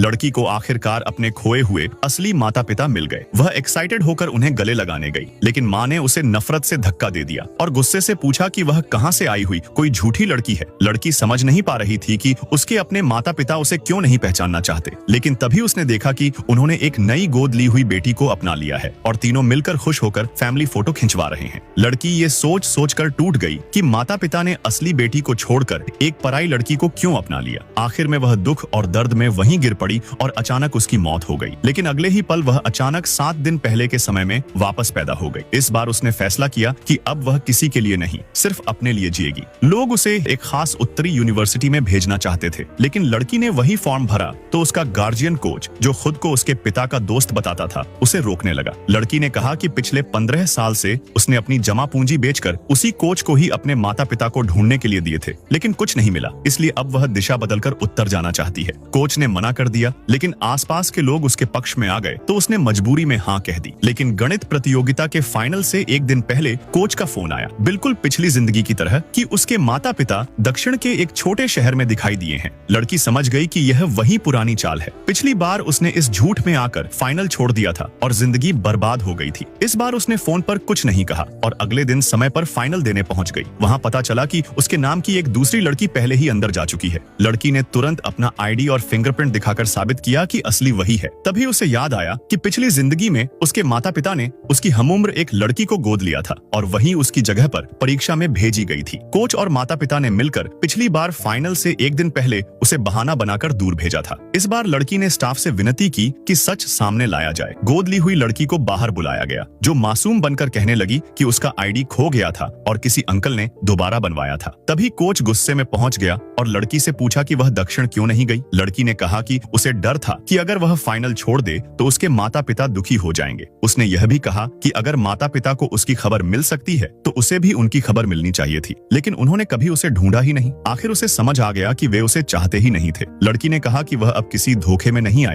लड़की को आखिरकार अपने खोए हुए असली माता पिता मिल गए। वह एक्साइटेड होकर उन्हें गले लगाने गई, लेकिन माँ ने उसे नफरत से धक्का दे दिया और गुस्से से पूछा कि वह कहाँ से आई हुई कोई झूठी लड़की है। लड़की समझ नहीं पा रही थी कि उसके अपने माता पिता उसे क्यों नहीं पहचानना चाहते, लेकिन तभी उसने देखा कि उन्होंने एक नई गोद ली हुई बेटी को अपना लिया है और तीनों मिलकर खुश होकर फैमिली फोटो खिंचवा रहे हैं। लड़की ये सोच सोचकर टूट गई कि माता पिता ने असली बेटी को छोड़कर एक पराई लड़की को क्यों अपना लिया। आखिर में वह दुख और दर्द में वहीं गिर पड़ी और अचानक उसकी मौत हो गई। लेकिन अगले ही पल वह अचानक 7 दिन पहले के समय में वापस पैदा हो गई। इस बार उसने फैसला किया कि अब वह किसी के लिए नहीं, सिर्फ अपने लिए जिएगी। लोग उसे एक खास उत्तरी यूनिवर्सिटी में भेजना चाहते थे, लेकिन लड़की ने वही फॉर्म भरा तो उसका गार्जियन कोच, जो खुद को उसके पिता का दोस्त बताता था, उसे रोकने लगा। लड़की ने कहा कि पिछले 15 साल से उसने अपनी जमा पूंजी बेचकर उसी कोच को ही अपने माता पिता को ढूंढने के लिए दिए थे, लेकिन कुछ नहीं मिला, इसलिए अब वह दिशा बदलकर उत्तर जाना चाहती है। कोच ने मना कर दिया, लेकिन आसपास के लोग उसके पक्ष में आ गए तो उसने मजबूरी में हाँ कह दी। लेकिन गणित प्रतियोगिता के फाइनल से एक दिन पहले कोच का फोन आया, बिल्कुल पिछली जिंदगी की तरह, कि उसके माता पिता दक्षिण के एक छोटे शहर में दिखाई दिए हैं। लड़की समझ गई कि यह वही पुरानी चाल है। पिछली बार उसने इस झूठ में आकर फाइनल छोड़ दिया था और जिंदगी बर्बाद हो गई थी। इस बार उसने फोन पर कुछ नहीं कहा और अगले दिन समय पर फाइनल देने पहुंच गई। वहां पता चला कि उसके नाम की एक दूसरी लड़की पहले ही अंदर जा चुकी है। लड़की ने तुरंत अपना आईडी और फिंगरप्रिंट दिखाकर साबित किया कि असली वही है। तभी उसे याद आया कि पिछली जिंदगी में उसके माता पिता ने उसकी हमउम्र एक लड़की को गोद लिया था और वहीं उसकी जगह पर परीक्षा में भेजी गई थी। कोच और माता पिता ने मिलकर पिछली बार फाइनल से एक दिन पहले उसे बहाना बनाकर दूर भेजा था। इस बार लड़की ने स्टाफ से विनती की कि सच सामने लाया जाए। गोद ली हुई लड़की को बाहर बुलाया गया, जो मासूम बनकर कहने लगी कि उसका आईडी खो गया था और किसी अंकल ने दोबारा बनवाया था। तभी कोच गुस्से में पहुंच गया और लड़की से पूछा कि वह दक्षिण क्यों नहीं गई। लड़की ने कहा कि उसे डर था कि अगर वह फाइनल छोड़ दे तो उसके माता पिता दुखी हो जाएंगे। उसने यह भी कहा कि अगर माता पिता को उसकी खबर मिल सकती है तो उसे भी उनकी खबर मिलनी चाहिए थी, लेकिन उन्होंने कभी उसे ढूंढा ही नहीं। आखिर उसे समझ आ गया कि वे उसे चाहते ही नहीं थे। लड़की ने कहा कि वह अब किसी धोखे में नहीं आए।